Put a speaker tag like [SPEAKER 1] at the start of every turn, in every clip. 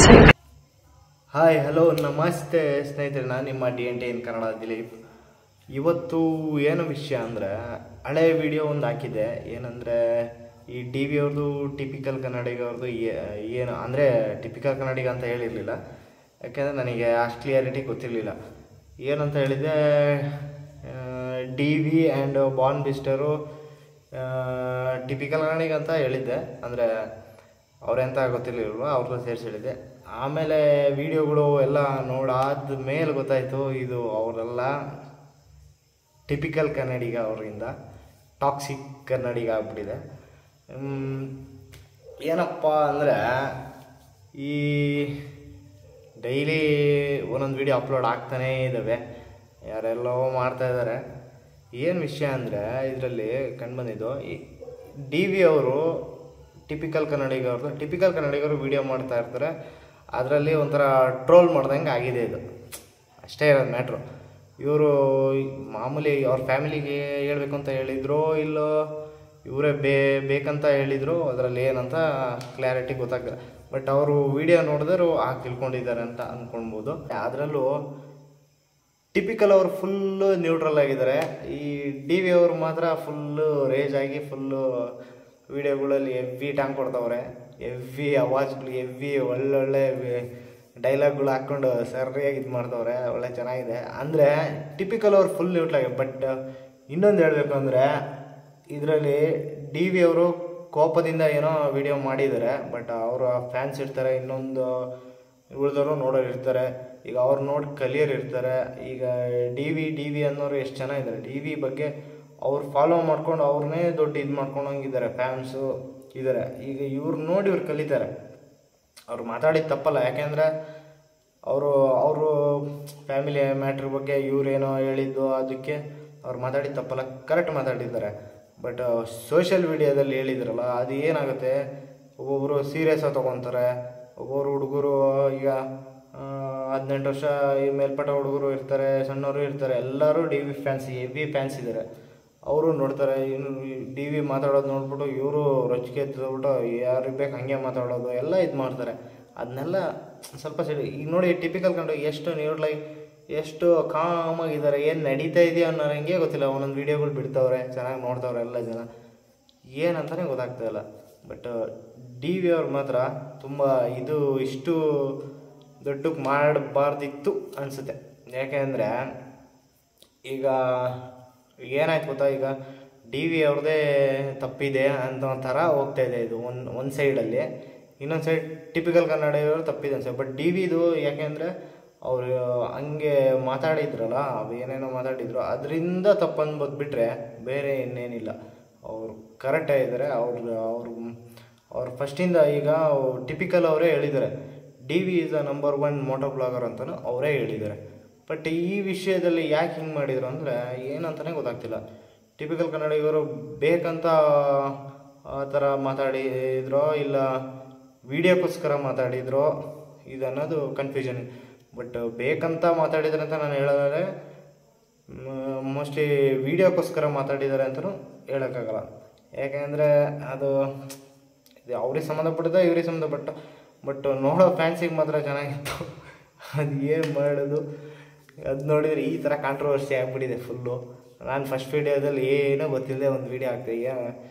[SPEAKER 1] Hi hello ನಮಸ್ತೆ ಸ್ನೇಹಿತರೆ, ನಾನು ನಿಮ್ಮ DNTN ಕನ್ನಡ ದಿಲೀಪ್. ಇವತ್ತು ಏನು ವಿಷಯ ಅಂದರೆ, ಹಳೆ ವಿಡಿಯೋ ಒಂದು ಹಾಕಿದ್ದೆ. ಏನಂದರೆ ಈ DV ಅವ್ರದ್ದು ಟಿಪಿಕಲ್ ಕನ್ನಡಿಗ ಅವ್ರದ್ದು ಏನು ಅಂದರೆ ಟಿಪಿಕಲ್ ಕನ್ನಡಿಗ ಅಂತ ಹೇಳಿರಲಿಲ್ಲ, ಯಾಕೆಂದರೆ ನನಗೆ ಅಷ್ಟು ಕ್ಲಿಯರಿಟಿ ಗೊತ್ತಿರಲಿಲ್ಲ. ಏನಂತ ಹೇಳಿದೆ, DV ಆ್ಯಂಡ್ ಬಾರ್ನ್ ಬಿಸ್ಟರು ಟಿಪಿಕಲ್ ಕನ್ನಡಿಗ ಅಂತ ಹೇಳಿದ್ದೆ. ಅಂದರೆ ಅವರೆಂತ ಗೊತ್ತಿರಲಿಲ್ವ, ಅವ್ರದ್ದು ಸೇರಿಸಿ ಹೇಳಿದ್ದೆ. ಆಮೇಲೆ ವಿಡಿಯೋಗಳು ಎಲ್ಲ ನೋಡಾದ ಮೇಲೆ ಗೊತ್ತಾಯಿತು ಇದು ಅವರೆಲ್ಲ ಟಿಪಿಕಲ್ ಕನ್ನಡಿಗ ಅವರಿಂದ ಟಾಕ್ಸಿಕ್ ಕನ್ನಡಿಗ ಆಗ್ಬಿಟ್ಟಿದೆ. ಏನಪ್ಪ ಅಂದರೆ, ಈ ಡೈಲಿ ಒಂದೊಂದು ವಿಡಿಯೋ ಅಪ್ಲೋಡ್ ಆಗ್ತಾನೇ ಇದ್ದಾವೆ, ಯಾರೆಲ್ಲೋ ಮಾಡ್ತಾಯಿದ್ದಾರೆ. ಏನು ವಿಷಯ ಅಂದರೆ, ಇದರಲ್ಲಿ ಕಂಡುಬಂದಿದ್ದು ಈ DV ಅವರು ಟಿಪಿಕಲ್ ಕನ್ನಡಿಗರು ವಿಡಿಯೋ ಮಾಡ್ತಾ ಇರ್ತಾರೆ. ಅದರಲ್ಲಿ ಒಂಥರ ಟ್ರೋಲ್ ಮಾಡ್ದಂಗೆ ಆಗಿದೆ ಇದು, ಅಷ್ಟೇ ಇರೋದು ಮ್ಯಾಟ್ರು. ಇವರು ಮಾಮೂಲಿ ಅವ್ರ ಫ್ಯಾಮಿಲಿಗೆ ಹೇಳಬೇಕು ಅಂತ ಹೇಳಿದ್ರು, ಇಲ್ಲೋ ಇವರೇ ಬೇಕಂತ ಹೇಳಿದರು, ಅದರಲ್ಲಿ ಏನಂತ ಕ್ಲಾರಿಟಿ ಗೊತ್ತಾಗ್ತದೆ. ಬಟ್ ಅವರು ವಿಡಿಯೋ ನೋಡಿದ್ರು ತಿಳ್ಕೊಂಡಿದ್ದಾರೆ ಅಂತ ಅಂದ್ಕೊಳ್ಬೋದು. ಅದರಲ್ಲೂ ಟಿಪಿಕಲ್ ಅವರು ಫುಲ್ಲು ನ್ಯೂಟ್ರಲ್ ಆಗಿದ್ದಾರೆ. ಈ DV ಅವರು ಮಾತ್ರ ಫುಲ್ಲು ರೇಜ್ ಆಗಿ ಫುಲ್ಲು ವಿಡಿಯೋಗಳಲ್ಲಿ ಎವ್ವಿ ಟ್ಯಾಂಕ್ ಕೊಡ್ತವ್ರೆ, ಎವ್ವಿ ಅವಾಜ್ಗಳು, ಎವ್ವಿ ಒಳ್ಳೊಳ್ಳೆ ಡೈಲಾಗ್ಗಳು ಹಾಕ್ಕೊಂಡು ಸರಿಯಾಗಿ ಇದು ಮಾಡ್ತವ್ರೆ. ಒಳ್ಳೆ ಚೆನ್ನಾಗಿದೆ. ಅಂದರೆ ಟಿಪಿಕಲ್ ಅವ್ರು ಫುಲ್ ನ್ಯೂಟ್ರಲ್. ಬಟ್ ಇನ್ನೊಂದು ಹೇಳಬೇಕು ಅಂದರೆ, ಇದರಲ್ಲಿ DV ಅವರು ಕೋಪದಿಂದ ಏನೋ ವಿಡಿಯೋ ಮಾಡಿದ್ದಾರೆ. ಬಟ್ ಅವರ ಫ್ಯಾನ್ಸ್ ಇರ್ತಾರೆ, ಇನ್ನೊಂದು ಉಳಿದವರು ನೋಡೋರು ಇರ್ತಾರೆ. ಈಗ ಅವ್ರು ನೋಡಿ ಕಲಿಯೋರು ಇರ್ತಾರೆ. ಈಗ DV ಅನ್ನೋರು ಎಷ್ಟು ಚೆನ್ನಾಗಿದ್ದಾರೆ. DV ಬಗ್ಗೆ ಅವ್ರು ಫಾಲೋ ಮಾಡ್ಕೊಂಡು ಅವ್ರನ್ನೇ ದೊಡ್ಡ ಇದು ಮಾಡ್ಕೊಂಡೋಗಿದ್ದಾರೆ, ಫ್ಯಾನ್ಸು ಇದ್ದಾರೆ. ಈಗ ಇವ್ರು ನೋಡಿ ಇವ್ರು ಕಲಿತಾರೆ. ಅವ್ರು ಮಾತಾಡಿದ ತಪ್ಪಲ್ಲ, ಯಾಕೆಂದರೆ ಅವರು ಫ್ಯಾಮಿಲಿ ಮ್ಯಾಟ್ರ್ ಬಗ್ಗೆ ಇವರೇನೋ ಹೇಳಿದ್ದು, ಅದಕ್ಕೆ ಅವ್ರು ಮಾತಾಡಿದ ತಪ್ಪಲ್ಲ, ಕರೆಕ್ಟ್ ಮಾತಾಡಿದ್ದಾರೆ. ಬಟ್ ಸೋಷಿಯಲ್ ಮೀಡಿಯಾದಲ್ಲಿ ಹೇಳಿದ್ರಲ್ಲ, ಅದು ಏನಾಗುತ್ತೆ, ಒಬ್ಬೊಬ್ಬರು ಸೀರಿಯಸ್ ಆಗಿ ತೊಗೊತಾರೆ. ಒಬ್ಬೊಬ್ಬರು ಹುಡುಗರು ಈಗ 18 ವರ್ಷ ಈ ಮೇಲ್ಪಟ್ಟ ಹುಡುಗರು ಇರ್ತಾರೆ, ಸಣ್ಣವರು ಇರ್ತಾರೆ, ಎಲ್ಲರೂ DV ಫ್ಯಾನ್ಸ್, ಹೆವಿ ಫ್ಯಾನ್ಸ್ ಇದ್ದಾರೆ. ಅವರು ನೋಡ್ತಾರೆ. ಇನ್ನು DV ಮಾತಾಡೋದು ನೋಡ್ಬಿಟ್ಟು ಇವರು ರೊಚ್ಚಿಗೆ ಎತ್ತಿದ್ಬಿಟ್ಟು ಯಾರಿಗೆ ಬೇಕು ಹಾಗೆ ಮಾತಾಡೋದು ಎಲ್ಲ ಇದು ಮಾಡ್ತಾರೆ. ಅದನ್ನೆಲ್ಲ ಸ್ವಲ್ಪ ಸೈಡ್. ಈಗ ನೋಡಿ ಟಿಪಿಕಲ್ ಕಂಡು ಎಷ್ಟು ನ್ಯೂಟ್ರಲಾಗಿ ಎಷ್ಟು ಕಾಮಾಗಿದ್ದಾರೆ, ಏನು ನಡೀತಾ ಇದೆಯಾ ಅನ್ನೋರಂಗೆ ಗೊತ್ತಿಲ್ಲ. ಒಂದೊಂದು ವೀಡಿಯೋಗಳು ಬಿಡ್ತವ್ರೆ, ಚೆನ್ನಾಗಿ ನೋಡ್ತವ್ರೆ ಎಲ್ಲ ಜನ, ಏನಂತಲೇ ಗೊತ್ತಾಗ್ತಾಯಿಲ್ಲ. ಬಟ್ DV ಅವ್ರು ಮಾತ್ರ ತುಂಬ ಇಷ್ಟು ದೊಡ್ಡಕ್ಕೆ ಮಾಡಬಾರ್ದಿತ್ತು ಅನಿಸುತ್ತೆ. ಯಾಕೆಂದರೆ ಈಗ ಏನಾಯ್ತು ಗೊತ್ತಾ, ಈಗ DV ಅವ್ರದ್ದೇ ತಪ್ಪಿದೆ ಅಂತ ಒಂಥರ ಹೋಗ್ತಾಯಿದೆ ಇದು ಒಂದು ಸೈಡಲ್ಲಿ. ಇನ್ನೊಂದು ಸೈಡ್ ಟಿಪಿಕಲ್ ಕನ್ನಡಿಗರು ತಪ್ಪಿದೆ ಅನ್ಸುತ್ತೆ. ಬಟ್ DVದು ಯಾಕೆಂದರೆ ಅವರು ಹಂಗೆ ಮಾತಾಡಿದ್ರಲ್ಲ, ಅವು ಏನೇನೋ ಮಾತಾಡಿದ್ರು, ಅದರಿಂದ ತಪ್ಪು ಅನ್ಬೋದ್ಬಿಟ್ರೆ ಬೇರೆ ಇನ್ನೇನಿಲ್ಲ. ಅವರು ಕರೆಕ್ಟಾಗಿದ್ದಾರೆ. ಅವ್ರು ಫಸ್ಟಿಂದ ಈಗ ಟಿಪಿಕಲ್ ಅವರೇ ಹೇಳಿದ್ದಾರೆ, DV is the number 1 moto blogger ಅಂತಲೂ ಅವರೇ ಹೇಳಿದ್ದಾರೆ. ಬಟ್ ಈ ವಿಷಯದಲ್ಲಿ ಯಾಕೆ ಹಿಂಗೆ ಮಾಡಿದರು ಅಂದರೆ ಏನಂತಲೇ ಗೊತ್ತಾಗ್ತಿಲ್ಲ. ಟಿಪಿಕಲ್ ಕನ್ನಡಿಗರು ಬೇಕಂತ ಆ ಥರ ಮಾತಾಡಿದ್ರೋ ಇಲ್ಲ ವಿಡಿಯೋಕ್ಕೋಸ್ಕರ ಮಾತಾಡಿದ್ರೋ ಇದನ್ನೋದು ಕನ್ಫ್ಯೂಷನ್. ಬಟ್ ಬೇಕಂತ ಮಾತಾಡಿದ್ದಾರೆ ಅಂತ ನಾನು ಹೇಳೋದಾದ್ರೆ ಮೋಸ್ಟ್ಲಿ ವಿಡಿಯೋಕ್ಕೋಸ್ಕರ ಮಾತಾಡಿದ್ದಾರೆ ಅಂತಲೂ ಹೇಳೋಕ್ಕಾಗಲ್ಲ. ಯಾಕೆಂದರೆ ಅದು ಅವ್ರಿಗೆ ಸಂಬಂಧಪಟ್ಟಿದ್ದ ಇವ್ರಿಗೆ ಸಂಬಂಧಪಟ್ಟ. ಬಟ್ ನೋಡೋ ಫ್ಯಾನ್ಸಿಗೆ ಮಾತ್ರ ಚೆನ್ನಾಗಿತ್ತು. ಅದು ಏನು ಮಾಡೋದು, ಅದು ನೋಡಿದರೆ ಈ ಥರ ಕಾಂಟ್ರವರ್ಸಿ ಆಗಿಬಿಟ್ಟಿದೆ ಫುಲ್ಲು. ನಾನು ಫಸ್ಟ್ ವೀಡಿಯೋದಲ್ಲಿ ಏನೂ ಗೊತ್ತಿಲ್ಲದೆ ಒಂದು ವೀಡಿಯೋ ಹಾಕ್ತಿದ್ದೆ.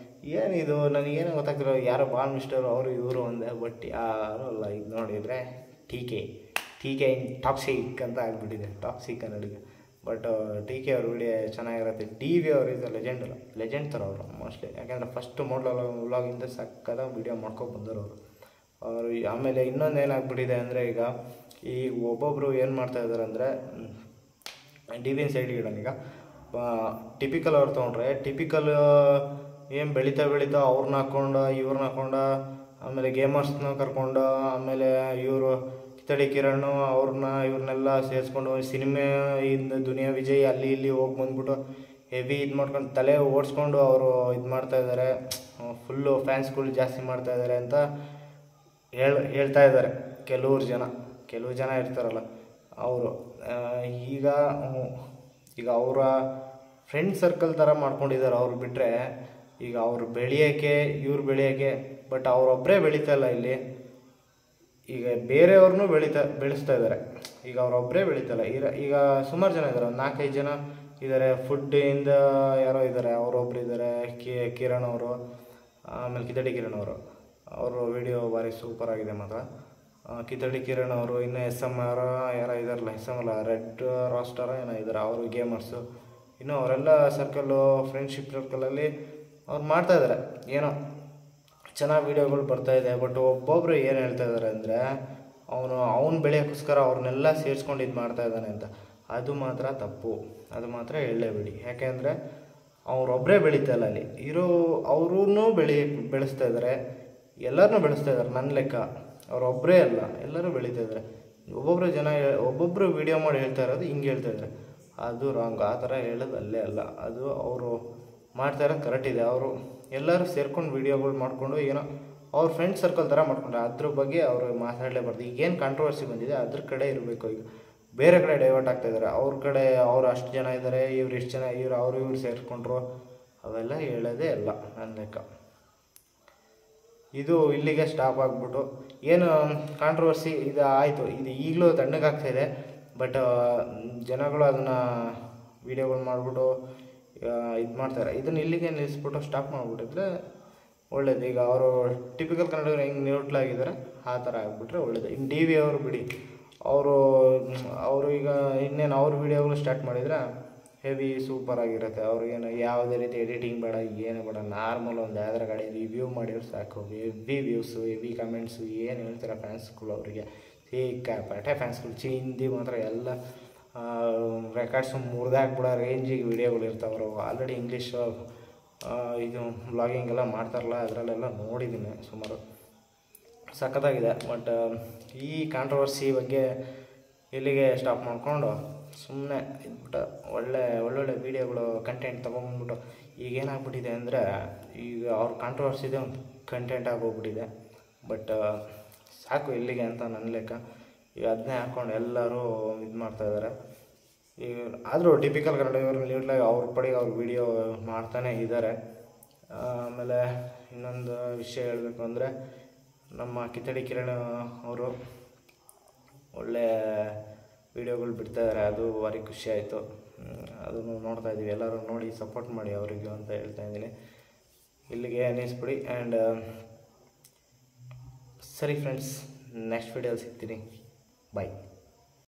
[SPEAKER 1] ಏನಿದು ನನಗೇನೋ ಗೊತ್ತಾಗ್ತಿರೋ, ಯಾರೋ ಬಾರ್ನ್ ಮಿಸ್ಟರ್ ಅವರು ಇವರು ಒಂದೇ. ಬಟ್ ಯಾರೂ ಅಲ್ಲ. ಇದು ನೋಡಿದರೆ TK ಟಾಕ್ಸಿಕ್ ಅಂತ ಆಗಿಬಿಟ್ಟಿದೆ, ಟಾಕ್ಸಿಕ್ ಕನ್ನಡಿಗ. ಬಟ್ TK ಅವ್ರ ವೀಡಿಯೋ ಚೆನ್ನಾಗಿರುತ್ತೆ. DV ಅವರು ಇದು ಲೆಜೆಂಡ್ ಥರ ಅವರು ಮೋಸ್ಟ್ಲಿ. ಯಾಕೆಂದರೆ ಫಸ್ಟ್ ವ್ಲಾಗಿಂದ ಸಕ್ಕದ ವೀಡಿಯೋ ಮಾಡ್ಕೊಂಡು ಬಂದರು ಅವರು. ಆಮೇಲೆ ಇನ್ನೊಂದು ಏನಾಗ್ಬಿಟ್ಟಿದೆ ಅಂದರೆ, ಈಗ ಒಬ್ಬೊಬ್ಬರು ಏನು ಮಾಡ್ತಾಯಿದ್ದಾರೆ ಅಂದರೆ, DV ಸೈಡ್ ಇಡೋಣ. ಈಗ ಟಿಪಿಕಲ್ ಅವ್ರು ತೊಗೊಂಡ್ರೆ, ಟಿಪಿಕಲ್ ಏನು ಬೆಳೀತಾ ಅವ್ರನ್ನ ಇವ್ರನ್ನ ಆಮೇಲೆ ಗೇಮರ್ಸ್ನ ಕರ್ಕೊಂಡು, ಆಮೇಲೆ ಇವರು ಕಿತ್ತಡಿ ಕಿರಣ್ ಇವ್ರನ್ನೆಲ್ಲ ಸೇರಿಸ್ಕೊಂಡು ಸಿನಿಮಾ ದುನಿಯಾ ವಿಜಯ್ ಅಲ್ಲಿ ಇಲ್ಲಿ ಹೋಗಿ ಬಂದ್ಬಿಟ್ಟು ಹೆವಿ ಇದು ಮಾಡ್ಕೊಂಡು ತಲೆ ಓಡಿಸ್ಕೊಂಡು ಅವರು ಇದು ಮಾಡ್ತಾಯಿದ್ದಾರೆ. ಫುಲ್ಲು ಫ್ಯಾನ್ಸ್ಗಳು ಜಾಸ್ತಿ ಮಾಡ್ತಾಯಿದ್ದಾರೆ ಅಂತ ಹೇಳ್ತಾ ಇದ್ದಾರೆ ಕೆಲವು ಜನ ಇರ್ತಾರಲ್ಲ ಅವರು. ಈಗ ಅವರ ಫ್ರೆಂಡ್ ಸರ್ಕಲ್ ಥರ ಮಾಡ್ಕೊಂಡಿದ್ದಾರೆ ಅವ್ರು ಬಿಟ್ಟರೆ. ಈಗ ಅವ್ರು ಬೆಳೆಯೋಕ್ಕೆ ಇವ್ರು ಬೆಳೆಯೋಕ್ಕೆ, ಬಟ್ ಅವರೊಬ್ಬರೇ ಬೆಳೀತಾಯಿಲ್ಲ ಇಲ್ಲಿ. ಈಗ ಬೇರೆಯವ್ರನ್ನೂ ಬೆಳೆಸ್ತಾ ಇದ್ದಾರೆ. ಈಗ ಅವರೊಬ್ಬರೇ ಬೆಳೀತಲ್ಲ, ಈಗ ಸುಮಾರು ಜನ ಇದ್ದಾರೆ, ಒಂದು 4-5 ಜನ ಇದ್ದಾರೆ. ಫುಡ್ಡಿಂದ ಯಾರೋ ಇದ್ದಾರೆ, ಅವರೊಬ್ರು ಇದ್ದಾರೆ, ಕಿರಣ್ ಅವರು, ಆಮೇಲೆ ಕಿತಡಿ ಕಿರಣ್ ಅವರು ವಿಡಿಯೋ ಭಾರಿ ಸೂಪರ್ ಆಗಿದೆ ಮಾತ್ರ. ಕಿತಡಿ ಕಿರಣ್ ಅವರು, ಇನ್ನು SM ಅವರ ಯಾರೋ ಇದ್ದಾರಲ್ಲ, SM ಅಲ್ಲ, ರೆಡ್ ರಾಸ್ಟರ ಏನೋ ಇದ್ದಾರೆ, ಅವರು ಗೇಮರ್ಸು. ಇನ್ನು ಅವರೆಲ್ಲ ಸರ್ಕಲ್ಲು, ಫ್ರೆಂಡ್ಶಿಪ್ ಸರ್ಕಲಲ್ಲಿ ಅವ್ರು ಮಾಡ್ತಾಯಿದ್ದಾರೆ. ಏನೋ ಚೆನ್ನಾಗಿ ವೀಡಿಯೋಗಳು ಬರ್ತಾಯಿದೆ. ಬಟ್ ಒಬ್ಬೊಬ್ಬರು ಏನು ಹೇಳ್ತಾ ಇದ್ದಾರೆ ಅಂದರೆ, ಅವನು ಬೆಳೆಯೋಕ್ಕೋಸ್ಕರ ಅವ್ರನ್ನೆಲ್ಲ ಸೇರಿಸ್ಕೊಂಡು ಇದು ಮಾಡ್ತಾಯಿದ್ದಾನೆ ಅಂತ. ಅದು ಮಾತ್ರ ತಪ್ಪು, ಅದು ಮಾತ್ರ ಹೇಳಲೇಬೇಡಿ. ಯಾಕೆಂದರೆ ಅವರೊಬ್ಬರೇ ಬೆಳೀತಾಯಿಲ್ಲ, ಅಲ್ಲಿ ಅವರೂ ಬೆಳೆಸ್ತಾ ಇದ್ದಾರೆ, ಎಲ್ಲರನ್ನೂ ಬೆಳೆಸ್ತಾ ಇದ್ದಾರೆ. ನನ್ನ ಲೆಕ್ಕ ಅವರೊಬ್ಬರೇ ಅಲ್ಲ, ಎಲ್ಲರೂ ಬೆಳೀತಾ ಇದ್ದಾರೆ. ಒಬ್ಬೊಬ್ಬರು ವೀಡಿಯೋ ಮಾಡಿ ಹೇಳ್ತಾ ಇರೋದು ಹಿಂಗೆ ಹೇಳ್ತಾ ಇದ್ದಾರೆ, ಅದು ರಾಂಗ್. ಆ ಥರ ಹೇಳೋದು ಅಲ್ಲೇ ಅಲ್ಲ, ಅದು ಅವರು ಮಾಡ್ತಾ ಇರೋದು ಕರೆಕ್ಟ್ ಇದೆ. ಅವರು ಎಲ್ಲರೂ ಸೇರ್ಕೊಂಡು ವೀಡಿಯೋಗಳು ಮಾಡಿಕೊಂಡು ಏನೋ ಅವ್ರ ಫ್ರೆಂಡ್ ಸರ್ಕಲ್ ಥರ ಮಾಡ್ಕೊಂಡ್ರೆ ಅದ್ರ ಬಗ್ಗೆ ಅವರು ಮಾತಾಡಲೇಬಾರ್ದು. ಈಗೇನು ಕಾಂಟ್ರವರ್ಸಿ ಬಂದಿದೆ ಅದ್ರ ಕಡೆ ಇರಬೇಕು. ಈಗ ಬೇರೆ ಕಡೆ ಡೈವರ್ಟ್ ಆಗ್ತಾಯಿದ್ದಾರೆ. ಅವ್ರ ಕಡೆ ಅವ್ರು ಅಷ್ಟು ಜನ ಇದ್ದಾರೆ, ಇವ್ರು ಇಷ್ಟು ಜನ, ಇವ್ರು ಸೇರಿಸ್ಕೊಂಡ್ರು, ಅವೆಲ್ಲ ಹೇಳೋದೇ ಅಲ್ಲ ನನ್ನ ಲೆಕ್ಕ. ಇದು ಇಲ್ಲಿಗೆ ಸ್ಟಾಪ್ ಆಗಿಬಿಟ್ಟು ಏನು ಕಾಂಟ್ರವರ್ಸಿ ಇದು ಆಯಿತು, ಇದು ಈಗಲೂ ತಣ್ಣಗಾಗ್ತಾಯಿದೆ. ಬಟ್ ಜನಗಳು ಅದನ್ನು ವೀಡಿಯೋಗಳು ಮಾಡಿಬಿಟ್ಟು ಇದು ಮಾಡ್ತಾರೆ. ಇದನ್ನು ಇಲ್ಲಿಗೆ ನಿಲ್ಲಿಸ್ಬಿಟ್ಟು ಸ್ಟಾಪ್ ಮಾಡಿಬಿಟ್ಟಿದ್ರೆ ಒಳ್ಳೇದು. ಈಗ ಅವರು ಟಿಪಿಕಲ್ ಕನ್ನಡಿಗರು ಹೆಂಗೆ ನ್ಯೂಟ್ಲಾಗಿದ್ದಾರೆ ಆ ಥರ ಆಗಿಬಿಟ್ರೆ ಒಳ್ಳೇದು. ಇನ್ನು DV ಅವರು ಬಿಡಿ, ಅವರು ಈಗ ಇನ್ನೇನು ಅವ್ರ ವೀಡಿಯೋಗಳು ಸ್ಟಾರ್ಟ್ ಮಾಡಿದರೆ ಹೆವಿ ಸೂಪರ್ ಆಗಿರುತ್ತೆ. ಅವ್ರಿಗೇನು ಯಾವುದೇ ರೀತಿ ಎಡಿಟಿಂಗ್ ಬೇಡ, ಏನು ಬೇಡ, ನಾರ್ಮಲ್ ಒಂದು ಯಾವ್ದಾರ ಗಾಡಿ ರಿವ್ಯೂ ಮಾಡಿದ್ರೆ ಸಾಕು. ಹೆವಿ ವ್ಯೂಸು, ಹೆವಿ ಕಮೆಂಟ್ಸು, ಏನು ಹೇಳ್ತಾರೆ ಫ್ಯಾನ್ಸ್ಗಳು ಅವರಿಗೆ ಸಿಕ್ಕಾಪಟ್ಟೆ ಫ್ಯಾನ್ಸ್ಗಳು. ಹಿಂದಿ ಮಾತ್ರ ಎಲ್ಲ ರೆಕಾರ್ಡ್ಸು ಮುರಿದಾಕ್ಬಿಡೋ ರೇಂಜಿಗೆ ವೀಡಿಯೋಗಳು ಇರ್ತಾವೆ. ಅವರು ಆಲ್ರೆಡಿ ಇಂಗ್ಲೀಷ್ ಇದು ವ್ಲಾಗಿಂಗ್ ಎಲ್ಲ ಮಾಡ್ತಾರಲ್ಲ, ಅದರಲ್ಲೆಲ್ಲ ನೋಡಿದ್ದೀನಿ ಸುಮಾರು, ಸಖತ್ತಾಗಿದೆ. ಬಟ್ ಈ ಕಾಂಟ್ರವರ್ಸಿ ಬಗ್ಗೆ ಇಲ್ಲಿಗೆ ಸ್ಟಾಪ್ ಮಾಡಿಕೊಂಡು ಸುಮ್ಮನೆ ಇದ್ಬಿಟ್ಟು ಒಳ್ಳೊಳ್ಳೆ ವೀಡಿಯೋಗಳು ಕಂಟೆಂಟ್ ತೊಗೊಂಬಂದ್ಬಿಟ್ಟು ಈಗೇನಾಗ್ಬಿಟ್ಟಿದೆ ಅಂದರೆ, ಈಗ ಅವ್ರ ಕಾಂಟ್ರವರ್ಸಿದೆ ಒಂದು ಕಂಟೆಂಟ್ ಆಗೋಗ್ಬಿಟ್ಟಿದೆ. ಬಟ್ ಸಾಕು ಇಲ್ಲಿಗೆ ಅಂತ ನನ್ನ ಲೆಕ್ಕ. ಈಗ ಅದನ್ನೇ ಹಾಕ್ಕೊಂಡು ಎಲ್ಲರೂ ಇದು ಮಾಡ್ತಾಯಿದ್ದಾರೆ. ಈಗ ಆದರೂ ಟಿಪಿಕಲ್ ಕನ್ನಡಿಗರು ನೀಟ್ಲಾಗಿ ಅವ್ರ ಪಡೆಗೆ ಅವ್ರ ವೀಡಿಯೋ ಮಾಡ್ತಾನೇ ಇದ್ದಾರೆ. ಆಮೇಲೆ ಇನ್ನೊಂದು ವಿಷಯ ಹೇಳಬೇಕು ಅಂದರೆ, ನಮ್ಮ ಕಿತಡಿ ಕಿರಣ್ ಅವರು ಒಳ್ಳೆ ವೀಡಿಯೋಗಳು ಬಿಡ್ತಾಯಿದ್ದಾರೆ, ಅದು ಭಾರಿ ಖುಷಿ ಆಯಿತು. ಅದನ್ನು ನೋಡ್ತಾ ಇದ್ದೀವಿ, ಎಲ್ಲರೂ ನೋಡಿ ಸಪೋರ್ಟ್ ಮಾಡಿ ಅವರಿಗೆ ಅಂತ ಹೇಳ್ತಾ ಇದ್ದೀನಿ. ಇಲ್ಲಿಗೆ ನಿಲ್ಲಿಸ್ಬಿಡಿ. ಆ್ಯಂಡ್ ಸರಿ ಫ್ರೆಂಡ್ಸ್, ನೆಕ್ಸ್ಟ್ ವೀಡಿಯೋಲಿ ಸಿಗ್ತೀನಿ. ಬಾಯ್.